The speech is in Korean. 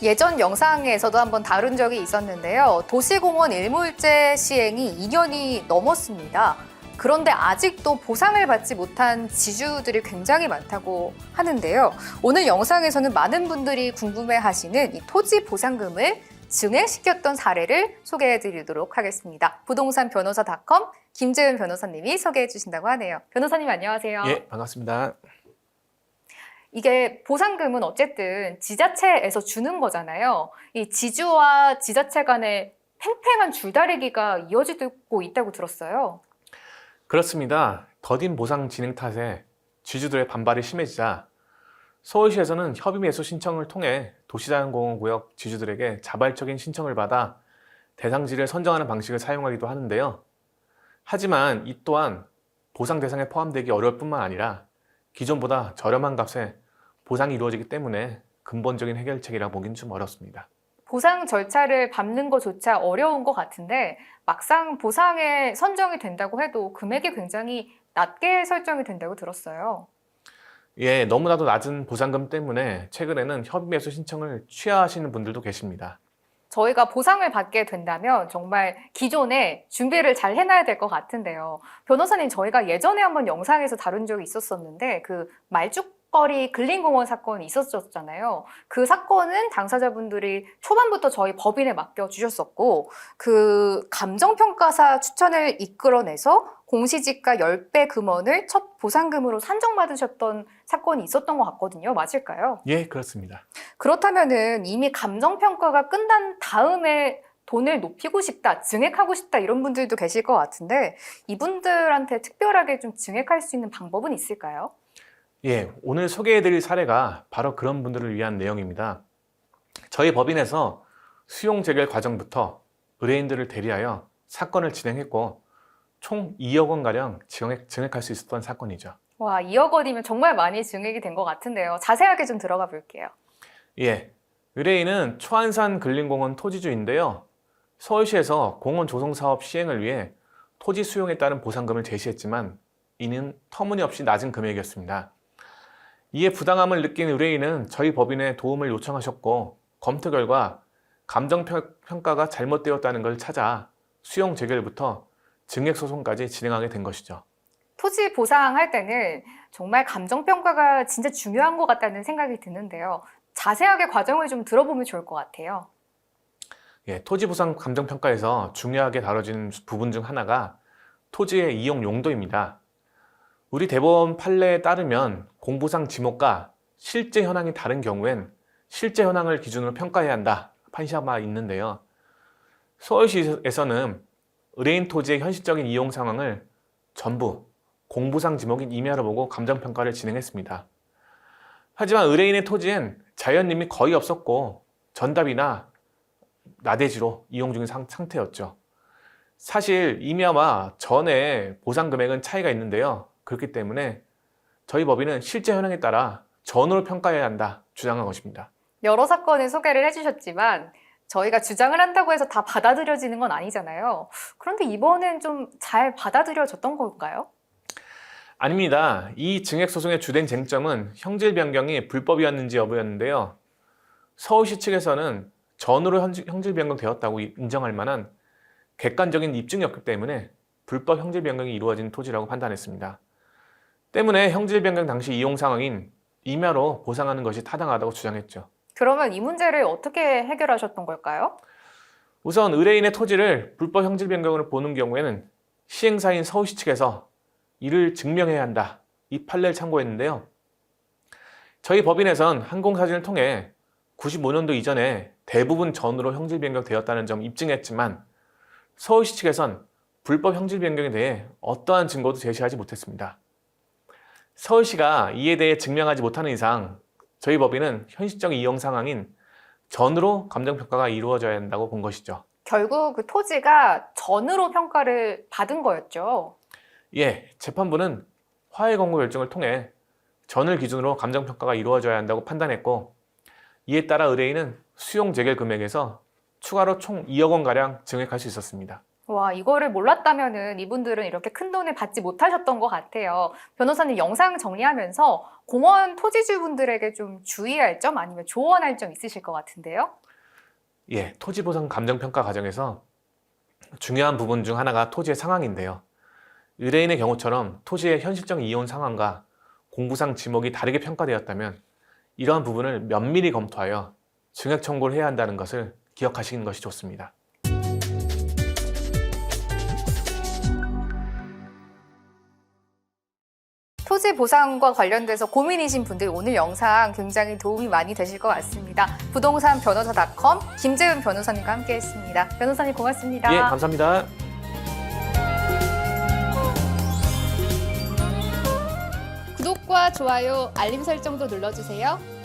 예전 영상에서도 한번 다룬 적이 있었는데요. 도시공원 일몰제 시행이 2년이 넘었습니다. 그런데 아직도 보상을 받지 못한 지주들이 굉장히 많다고 하는데요. 오늘 영상에서는 많은 분들이 궁금해하시는 이 토지 보상금을 증액시켰던 사례를 소개해드리도록 하겠습니다. 부동산변호사.com 김재은 변호사님이 소개해 주신다고 하네요. 변호사님 안녕하세요. 예, 반갑습니다. 이게 보상금은 어쨌든 지자체에서 주는 거잖아요. 이 지주와 지자체 간의 팽팽한 줄다리기가 이어지고 있다고 들었어요. 그렇습니다. 더딘 보상 진행 탓에 지주들의 반발이 심해지자 서울시에서는 협의매수 신청을 통해 도시자연공원구역 지주들에게 자발적인 신청을 받아 대상지를 선정하는 방식을 사용하기도 하는데요. 하지만 이 또한 보상 대상에 포함되기 어려울 뿐만 아니라 기존보다 저렴한 값에 보상이 이루어지기 때문에 근본적인 해결책이라 보긴 좀 어렵습니다. 보상 절차를 밟는 것조차 어려운 것 같은데 막상 보상에 선정이 된다고 해도 금액이 굉장히 낮게 설정이 된다고 들었어요. 예, 너무나도 낮은 보상금 때문에 최근에는 협의매수 신청을 취하하시는 분들도 계십니다. 저희가 보상을 받게 된다면 정말 기존에 준비를 잘 해놔야 될 것 같은데요. 변호사님, 저희가 예전에 한번 영상에서 다룬 적이 있었었는데 그 말죽거리 근린공원 사건이 있었잖아요. 그 사건은 당사자분들이 초반부터 저희 법인에 맡겨주셨었고 그 감정평가사 추천을 이끌어내서 공시지가 10배 금원을 첫 보상금으로 산정받으셨던 사건이 있었던 것 같거든요. 맞을까요? 예, 그렇습니다. 그렇다면은 이미 감정평가가 끝난 다음에 돈을 높이고 싶다, 증액하고 싶다 이런 분들도 계실 것 같은데 이분들한테 특별하게 좀 증액할 수 있는 방법은 있을까요? 예, 오늘 소개해드릴 사례가 바로 그런 분들을 위한 내용입니다. 저희 법인에서 수용 재결 과정부터 의뢰인들을 대리하여 사건을 진행했고 총 2억 원가량 증액할 수 있었던 사건이죠. 와, 2억 원이면 정말 많이 증액이 된 것 같은데요. 자세하게 좀 들어가 볼게요. 예, 의뢰인은 초안산 근린공원 토지주인데요. 서울시에서 공원 조성 사업 시행을 위해 토지 수용에 따른 보상금을 제시했지만 이는 터무니없이 낮은 금액이었습니다. 이에 부당함을 느낀 의뢰인은 저희 법인에 도움을 요청하셨고 검토 결과 감정평가가 잘못되었다는 걸 찾아 수용 재결부터 증액 소송까지 진행하게 된 것이죠. 토지 보상할 때는 정말 감정평가가 진짜 중요한 것 같다는 생각이 드는데요. 자세하게 과정을 좀 들어보면 좋을 것 같아요. 예, 토지 보상 감정평가에서 중요하게 다뤄지는 부분 중 하나가 토지의 이용 용도입니다. 우리 대법원 판례에 따르면 공보상 지목과 실제 현황이 다른 경우엔 실제 현황을 기준으로 평가해야 한다 판시가 있는데요. 서울시에서는 의뢰인 토지의 현실적인 이용 상황을 전부 공보상 지목인 임야로 보고 감정평가를 진행했습니다. 하지만 의뢰인의 토지엔 자연림이 거의 없었고 전답이나 나대지로 이용 중인 상태였죠. 사실 임야와 전의 보상 금액은 차이가 있는데요. 그렇기 때문에 저희 법인은 실제 현황에 따라 전으로 평가해야 한다 주장한 것입니다. 여러 사건을 소개를 해주셨지만 저희가 주장을 한다고 해서 다 받아들여지는 건 아니잖아요. 그런데 이번엔 좀 잘 받아들여졌던 걸까요? 아닙니다. 이 증액소송의 주된 쟁점은 형질 변경이 불법이었는지 여부였는데요. 서울시 측에서는 전으로 형질 변경되었다고 인정할 만한 객관적인 입증이 없기 때문에 불법 형질 변경이 이루어진 토지라고 판단했습니다. 때문에 형질 변경 당시 이용 상황인 임야로 보상하는 것이 타당하다고 주장했죠. 그러면 이 문제를 어떻게 해결하셨던 걸까요? 우선 의뢰인의 토지를 불법 형질 변경으로 보는 경우에는 시행사인 서울시 측에서 이를 증명해야 한다. 이 판례를 참고했는데요. 저희 법인에선 항공사진을 통해 95년도 이전에 대부분 전으로 형질 변경되었다는 점 입증했지만 서울시 측에선 불법 형질 변경에 대해 어떠한 증거도 제시하지 못했습니다. 서울시가 이에 대해 증명하지 못하는 이상 저희 법인은 현실적 이용 상황인 전으로 감정평가가 이루어져야 한다고 본 것이죠. 결국 그 토지가 전으로 평가를 받은 거였죠. 예, 재판부는 화해 권고 결정을 통해 전을 기준으로 감정평가가 이루어져야 한다고 판단했고 이에 따라 의뢰인은 수용 재결 금액에서 추가로 총 2억 원가량 증액할 수 있었습니다. 와, 이거를 몰랐다면은 이분들은 이렇게 큰 돈을 받지 못하셨던 것 같아요. 변호사님 영상 정리하면서 공원 토지주분들에게 좀 주의할 점 아니면 조언할 점 있으실 것 같은데요? 예, 토지 보상 감정 평가 과정에서 중요한 부분 중 하나가 토지의 상황인데요. 의뢰인의 경우처럼 토지의 현실적 이용 상황과 공부상 지목이 다르게 평가되었다면 이러한 부분을 면밀히 검토하여 증액 청구를 해야 한다는 것을 기억하시는 것이 좋습니다. 토지 보상과 관련돼서 고민이신 분들 오늘 영상 굉장히 도움이 많이 되실 것 같습니다. 부동산 변호사.com 김재훈 변호사님과 함께 했습니다. 변호사님 고맙습니다. 예, 감사합니다. 구독과 좋아요, 알림 설정도 눌러주세요.